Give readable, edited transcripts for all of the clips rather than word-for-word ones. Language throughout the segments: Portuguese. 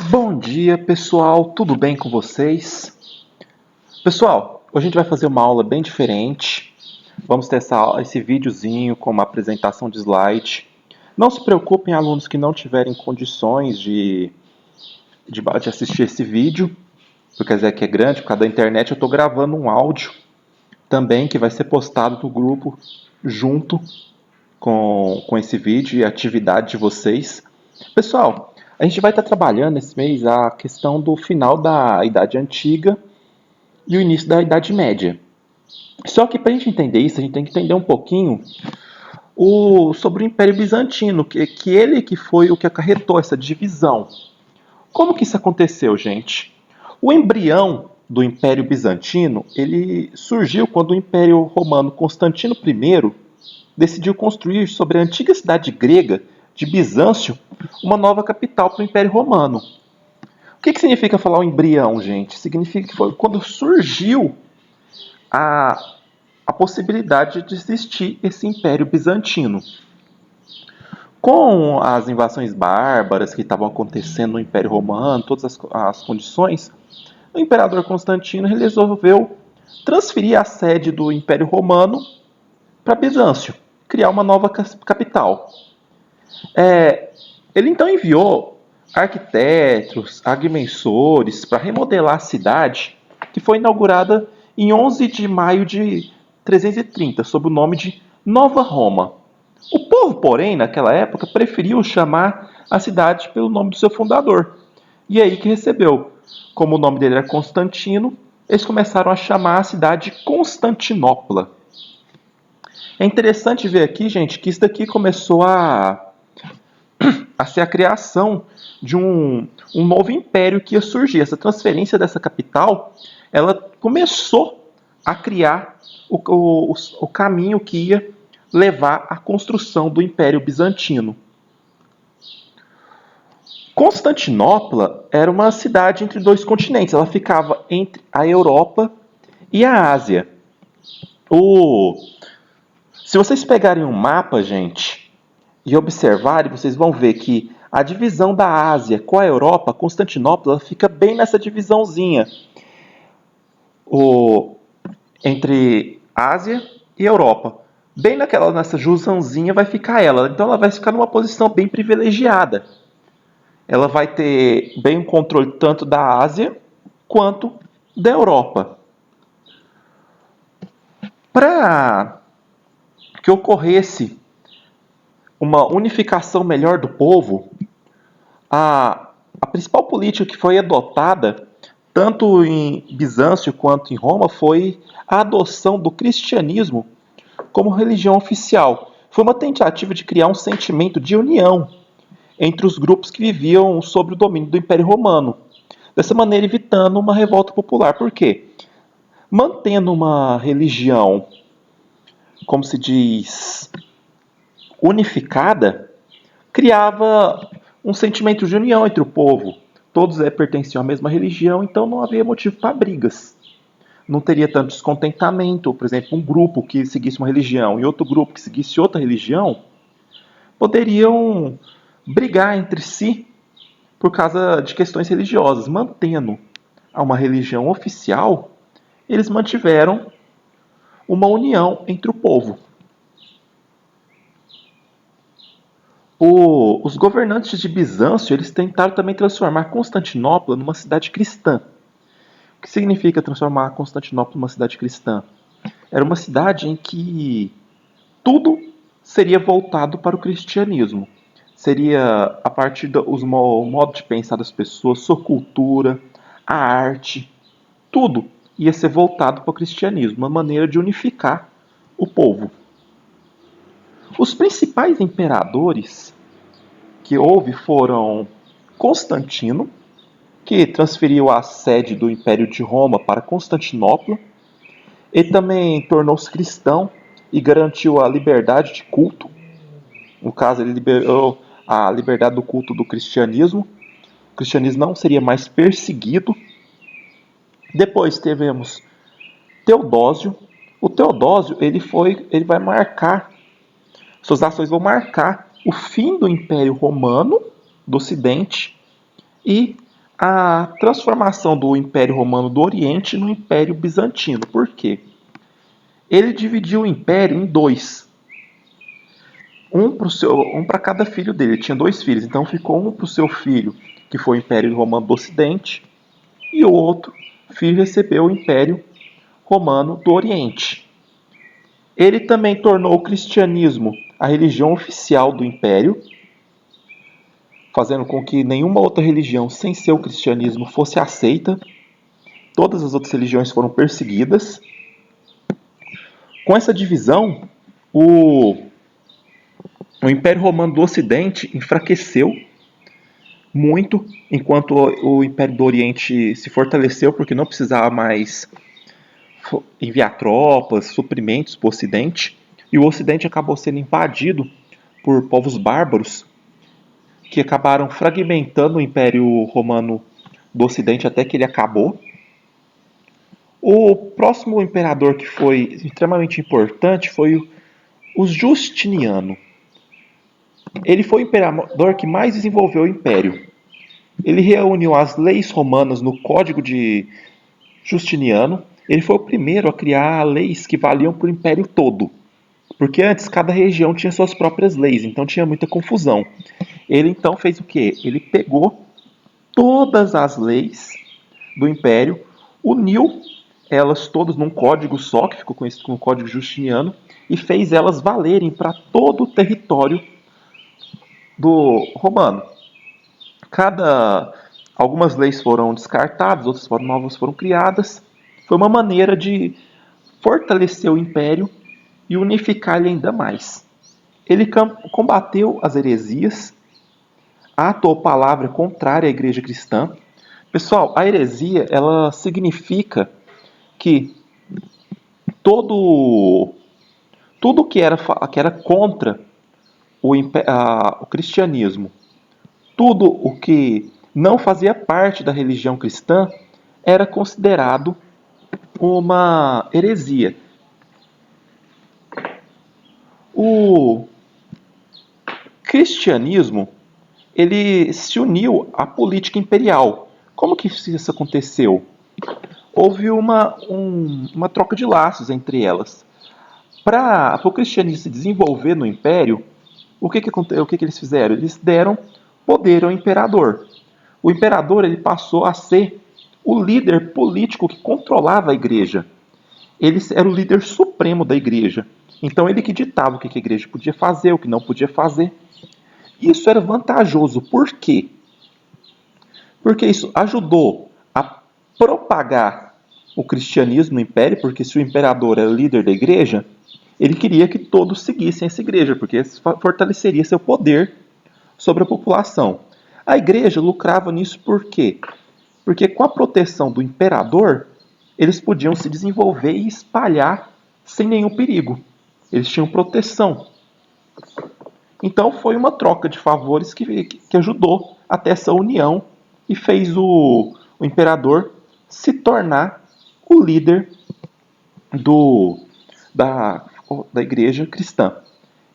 Bom dia, pessoal. Tudo bem com vocês? Pessoal, hoje a gente vai fazer uma aula bem diferente. Vamos ter esse videozinho com uma apresentação de slide. Não se preocupem, alunos que não tiverem condições de assistir esse vídeo, porque que é grande, por causa da internet. Eu estou gravando um áudio também que vai ser postado no grupo junto com esse vídeo e a atividade de vocês. Pessoal, a gente vai estar trabalhando esse mês a questão do final da Idade Antiga e o início da Idade Média. Só que para a gente entender isso, a gente tem que entender um pouquinho sobre o Império Bizantino, que ele que foi o que acarretou essa divisão. Como que isso aconteceu, gente? O embrião do Império Bizantino, ele surgiu quando o Império Romano Constantino I decidiu construir sobre a antiga cidade grega de Bizâncio uma nova capital para o Império Romano. O que significa falar o embrião, gente? Significa que foi quando surgiu a possibilidade de existir esse Império Bizantino. Com as invasões bárbaras que estavam acontecendo no Império Romano, todas as condições, o imperador Constantino resolveu transferir a sede do Império Romano para Bizâncio, criar uma nova capital. Ele então enviou arquitetos, agrimensores para remodelar a cidade, que foi inaugurada em 11 de maio de 330, sob o nome de Nova Roma. O povo, porém, naquela época, preferiu chamar a cidade pelo nome do seu fundador. E é aí que recebeu. Como o nome dele era Constantino, eles começaram a chamar a cidade de Constantinopla. É interessante ver aqui, gente, que isso daqui começou a ser a criação de um novo império que ia surgir. Essa transferência dessa capital, ela começou a criar o caminho que ia levar à construção do Império Bizantino. Constantinopla era uma cidade entre dois continentes. Ela ficava entre a Europa e a Ásia. Se vocês pegarem um mapa, gente, e observarem, vocês vão ver que a divisão da Ásia com a Europa, Constantinopla, fica bem nessa divisãozinha entre Ásia e Europa. Bem nessa jusãozinha vai ficar ela. Então ela vai ficar numa posição bem privilegiada. Ela vai ter bem o controle tanto da Ásia quanto da Europa. Para que ocorresse uma unificação melhor do povo, a principal política que foi adotada, tanto em Bizâncio quanto em Roma, foi a adoção do cristianismo como religião oficial. Foi uma tentativa de criar um sentimento de união entre os grupos que viviam sob o domínio do Império Romano. Dessa maneira, evitando uma revolta popular. Por quê? Mantendo uma religião, como se diz, unificada, criava um sentimento de união entre o povo. Todos pertenciam à mesma religião, então não havia motivo para brigas. Não teria tanto descontentamento. Por exemplo, um grupo que seguisse uma religião e outro grupo que seguisse outra religião poderiam brigar entre si por causa de questões religiosas. Mantendo uma religião oficial, eles mantiveram uma união entre o povo. Os governantes de Bizâncio, eles tentaram também transformar Constantinopla numa cidade cristã. O que significa transformar Constantinopla numa cidade cristã? Era uma cidade em que tudo seria voltado para o cristianismo. Seria a partir do modo de pensar das pessoas, sua cultura, a arte, tudo ia ser voltado para o cristianismo, uma maneira de unificar o povo. Os principais imperadores que houve foram Constantino, que transferiu a sede do Império de Roma para Constantinopla. Ele também tornou-se cristão e garantiu a liberdade de culto. No caso, ele liberou a liberdade do culto do cristianismo. O cristianismo não seria mais perseguido. Depois tivemos Teodósio. O Teodósio, ele vai marcar, suas ações vão marcar o fim do Império Romano do Ocidente e a transformação do Império Romano do Oriente no Império Bizantino. Por quê? Ele dividiu o Império em dois. Um para cada filho dele. Ele tinha dois filhos, então ficou um para o seu filho, que foi o Império Romano do Ocidente, e o outro filho recebeu o Império Romano do Oriente. Ele também tornou o cristianismo a religião oficial do Império, fazendo com que nenhuma outra religião sem ser o cristianismo fosse aceita. Todas as outras religiões foram perseguidas. Com essa divisão, o Império Romano do Ocidente enfraqueceu muito, enquanto o Império do Oriente se fortaleceu, porque não precisava mais enviar tropas, suprimentos para o Ocidente, e o Ocidente acabou sendo invadido por povos bárbaros que acabaram fragmentando o Império Romano do Ocidente até que ele acabou. O próximo imperador que foi extremamente importante foi o Justiniano. Ele foi o imperador que mais desenvolveu o império. Ele reuniu as leis romanas no Código de Justiniano. Ele foi o primeiro a criar leis que valiam para o império todo. Porque antes cada região tinha suas próprias leis, então tinha muita confusão. Ele então fez o quê? Ele pegou todas as leis do império, uniu elas todas num código só, que ficou conhecido como Código Justiniano, e fez elas valerem para todo o território do romano. Algumas leis foram descartadas, outras novas foram criadas. Foi uma maneira de fortalecer o império e unificar ele ainda mais. Ele combateu as heresias, atou palavra contrária à igreja cristã. Pessoal, a heresia, ela significa que tudo que era contra o cristianismo, tudo o que não fazia parte da religião cristã era considerado uma heresia. O cristianismo, ele se uniu à política imperial. Como que isso aconteceu? Houve uma troca de laços entre elas. Para o cristianismo se desenvolver no império, o que eles fizeram? Eles deram poder ao imperador. O imperador ele passou a ser o líder político que controlava a igreja. Ele era o líder supremo da igreja. Então ele que ditava o que a igreja podia fazer, o que não podia fazer. Isso era vantajoso. Por quê? Porque isso ajudou a propagar o cristianismo no império, porque se o imperador era o líder da igreja, ele queria que todos seguissem essa igreja, porque isso fortaleceria seu poder sobre a população. A igreja lucrava nisso por quê? Porque com a proteção do imperador, eles podiam se desenvolver e espalhar sem nenhum perigo. Eles tinham proteção. Então foi uma troca de favores que ajudou até essa união e fez o imperador se tornar o líder da igreja cristã.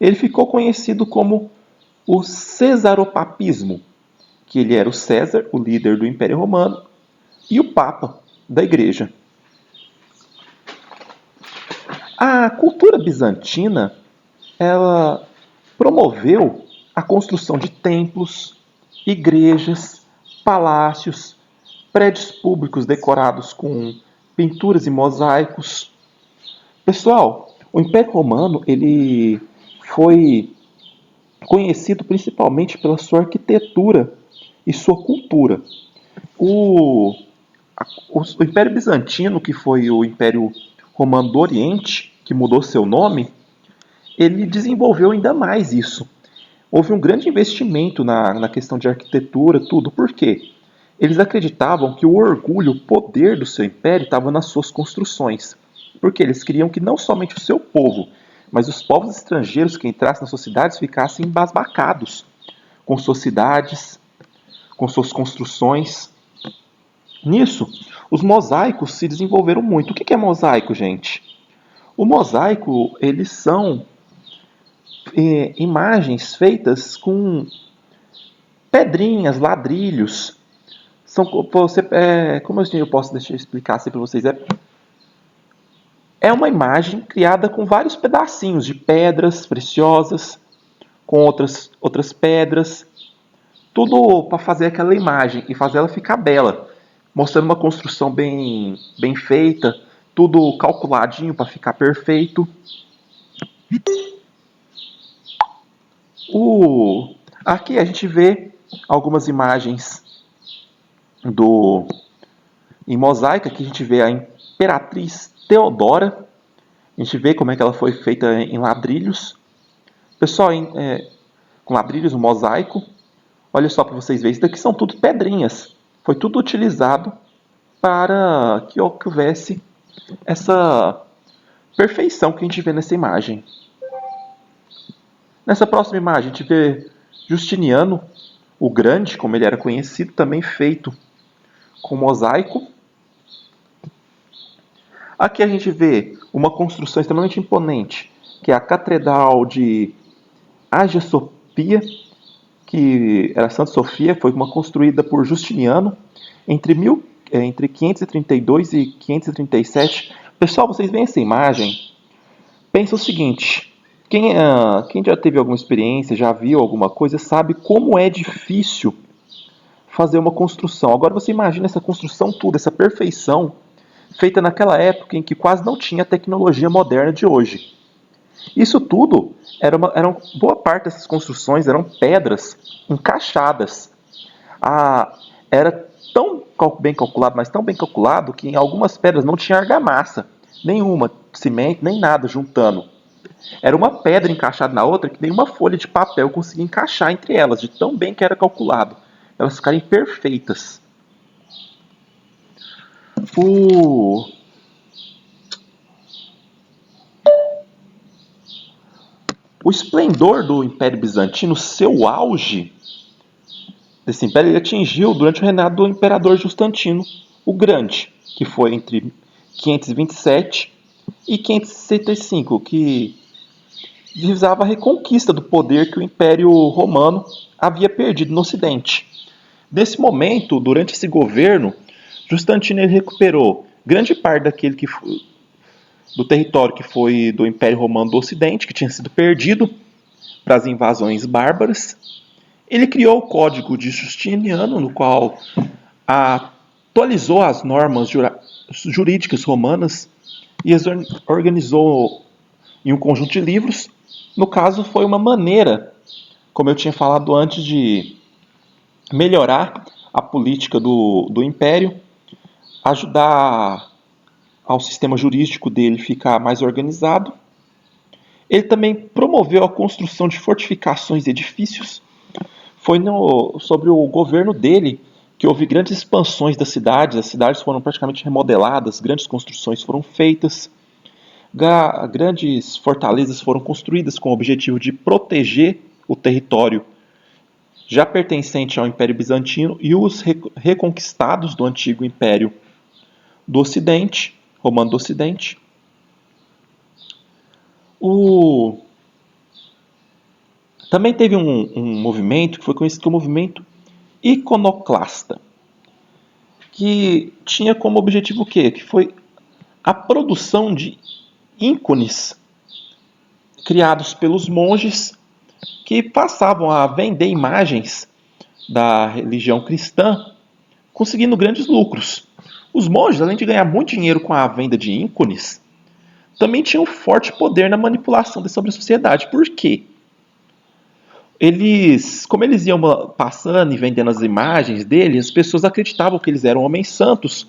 Ele ficou conhecido como o cesaropapismo, que ele era o César, o líder do Império Romano, e o Papa da igreja. A cultura bizantina, ela promoveu a construção de templos, igrejas, palácios, prédios públicos decorados com pinturas e mosaicos. Pessoal, o Império Romano ele foi conhecido principalmente pela sua arquitetura e sua cultura. O Império Bizantino, que foi o Império Romano do Oriente, que mudou seu nome, ele desenvolveu ainda mais isso. Houve um grande investimento na questão de arquitetura, tudo. Por quê? Eles acreditavam que o orgulho, o poder do seu império estava nas suas construções. Porque eles queriam que não somente o seu povo, mas os povos estrangeiros que entrassem nas suas cidades ficassem embasbacados com suas cidades, com suas construções. Nisso, os mosaicos se desenvolveram muito. O que é mosaico, gente? O mosaico, eles são imagens feitas com pedrinhas, ladrilhos. como assim eu posso deixar eu explicar assim para vocês? É uma imagem criada com vários pedacinhos de pedras preciosas, com outras pedras, tudo para fazer aquela imagem e fazer ela ficar bela, mostrando uma construção bem feita, tudo calculadinho para ficar perfeito. Aqui a gente vê algumas imagens do em mosaico. Aqui a gente vê a Imperatriz Teodora. A gente vê como é que ela foi feita em ladrilhos. Pessoal, com ladrilhos, um mosaico. Olha só para vocês verem, isso daqui são tudo pedrinhas. Foi tudo utilizado para que houvesse essa perfeição que a gente vê nessa imagem. Nessa próxima imagem, a gente vê Justiniano, o Grande, como ele era conhecido, também feito com mosaico. Aqui a gente vê uma construção extremamente imponente, que é a Catedral de Hagia Sophia, que era Santa Sofia, foi uma construída por Justiniano entre 532 e 537. Pessoal, vocês veem essa imagem? Pensa o seguinte: quem já teve alguma experiência, já viu alguma coisa, sabe como é difícil fazer uma construção. Agora você imagina essa construção toda, essa perfeição, feita naquela época em que quase não tinha a tecnologia moderna de hoje. Isso tudo, boa parte dessas construções eram pedras encaixadas. Era tão bem calculado, mas tão bem calculado, que em algumas pedras não tinha argamassa nenhuma, cimento, nem nada juntando. Era uma pedra encaixada na outra que nenhuma folha de papel conseguia encaixar entre elas, de tão bem que era calculado. Elas ficarem perfeitas. O esplendor do Império Bizantino, seu auge desse império, ele atingiu durante o reinado do imperador Justiniano o Grande, que foi entre 527 e 565, que visava a reconquista do poder que o Império Romano havia perdido no Ocidente. Nesse momento, durante esse governo, Justiniano recuperou grande parte do território que foi do Império Romano do Ocidente, que tinha sido perdido para as invasões bárbaras. Ele criou o Código de Justiniano, no qual atualizou as normas jurídicas romanas e as organizou em um conjunto de livros. No caso, foi uma maneira, como eu tinha falado antes, de melhorar a política do Império, ajudar ao sistema jurídico dele ficar mais organizado. Ele também promoveu a construção de fortificações e edifícios. Foi sobre o governo dele que houve grandes expansões das cidades. As cidades foram praticamente remodeladas, grandes construções foram feitas, grandes fortalezas foram construídas com o objetivo de proteger o território já pertencente ao Império Bizantino e os reconquistados do antigo Império do Ocidente, Romano do Ocidente. Também teve um movimento que foi conhecido como movimento iconoclasta, que tinha como objetivo o quê? Que foi a produção de ícones criados pelos monges que passavam a vender imagens da religião cristã, conseguindo grandes lucros. Os monges, além de ganhar muito dinheiro com a venda de ícones, também tinham forte poder na manipulação sobre a sociedade. Por quê? Como eles iam passando e vendendo as imagens deles, as pessoas acreditavam que eles eram homens santos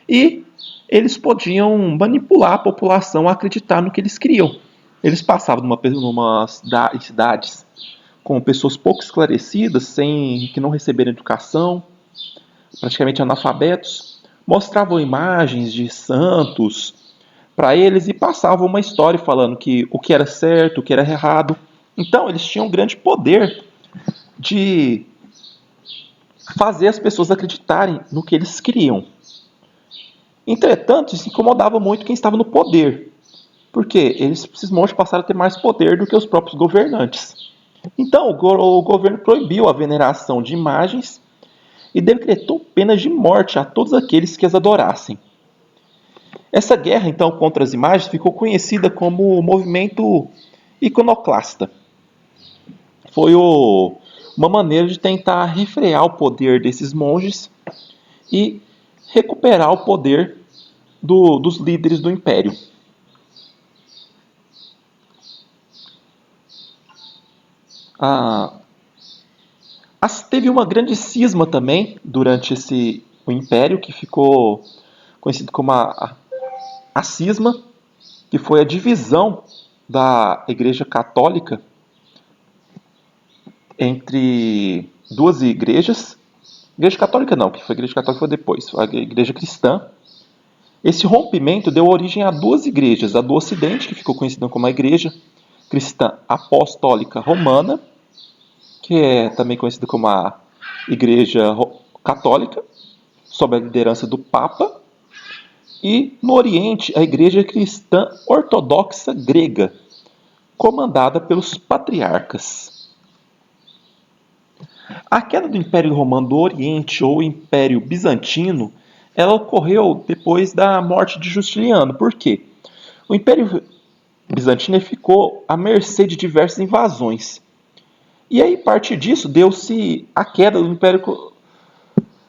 e eles podiam manipular a população a acreditar no que eles queriam. Eles passavam numa cidades com pessoas pouco esclarecidas, que não receberam educação, praticamente analfabetos, mostravam imagens de santos para eles e passavam uma história falando o que era certo, o que era errado. Então eles tinham um grande poder de fazer as pessoas acreditarem no que eles queriam. Entretanto, isso incomodava muito quem estava no poder, porque esses monges passaram a ter mais poder do que os próprios governantes. Então o governo proibiu a veneração de imagens e decretou penas de morte a todos aqueles que as adorassem. Essa guerra, então, contra as imagens ficou conhecida como o movimento iconoclasta. Foi uma maneira de tentar refrear o poder desses monges e recuperar o poder dos líderes do império. Teve uma grande cisma também durante o império, que ficou conhecido como a cisma, que foi a divisão da Igreja Católica entre duas igrejas. Igreja Católica não, que foi a Igreja Católica foi depois, foi a Igreja Cristã. Esse rompimento deu origem a duas igrejas, a do Ocidente, que ficou conhecida como a Igreja Cristã Apostólica Romana, que é também conhecida como a Igreja Católica, sob a liderança do Papa, e no Oriente a Igreja Cristã Ortodoxa Grega, comandada pelos patriarcas. A queda do Império Romano do Oriente, ou Império Bizantino, ela ocorreu depois da morte de Justiniano. Por quê? O Império Bizantino ficou à mercê de diversas invasões. E aí, a partir disso, deu-se a queda do Império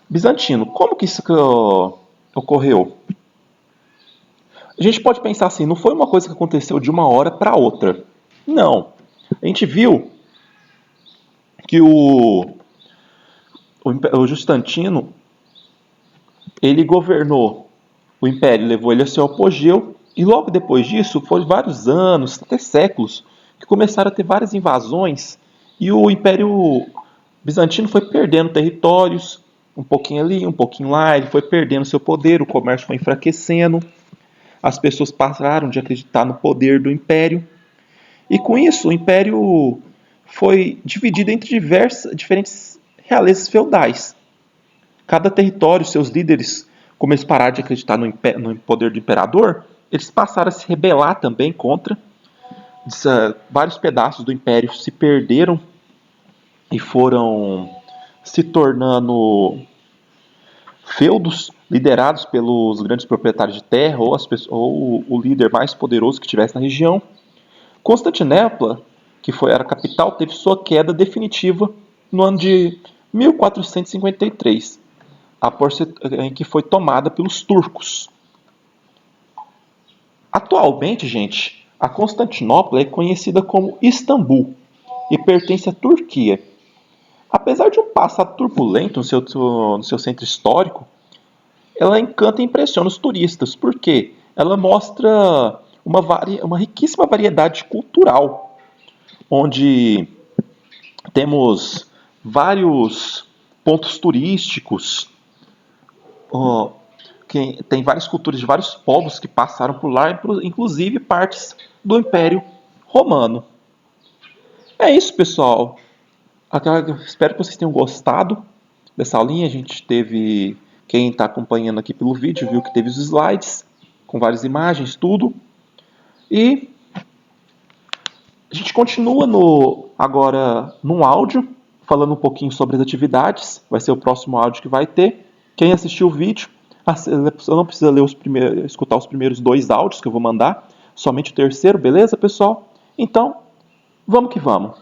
Bizantino. Como que isso ocorreu? A gente pode pensar assim, não foi uma coisa que aconteceu de uma hora para outra. Não. A gente viu que o Justiniano, ele governou o império, levou ele ao seu apogeu, e logo depois disso, foi vários anos, até séculos, que começaram a ter várias invasões, e o Império Bizantino foi perdendo territórios, um pouquinho ali, um pouquinho lá, ele foi perdendo seu poder, o comércio foi enfraquecendo, as pessoas pararam de acreditar no poder do império, e com isso o império foi dividido entre diferentes realezas feudais. Cada território, seus líderes, como eles pararam de acreditar no poder do imperador, eles passaram a se rebelar também contra. Vários pedaços do império se perderam e foram se tornando feudos liderados pelos grandes proprietários de terra ou o líder mais poderoso que tivesse na região. Constantinopla, que era a capital, teve sua queda definitiva no ano de 1453, em que foi tomada pelos turcos. Atualmente, gente, a Constantinopla é conhecida como Istambul e pertence à Turquia. Apesar de um passado turbulento no seu centro histórico, ela encanta e impressiona os turistas, porque ela mostra uma riquíssima variedade cultural, onde temos vários pontos turísticos, que tem várias culturas de vários povos que passaram por lá, inclusive partes do Império Romano. É isso, pessoal. Espero que vocês tenham gostado dessa aulinha. A gente teve, quem está acompanhando aqui pelo vídeo, viu que teve os slides com várias imagens, tudo. E a gente continua agora num áudio, falando um pouquinho sobre as atividades. Vai ser o próximo áudio que vai ter. Quem assistiu o vídeo, não precisa escutar os primeiros 2 áudios que eu vou mandar, somente o terceiro, beleza, pessoal? Então, vamos que vamos.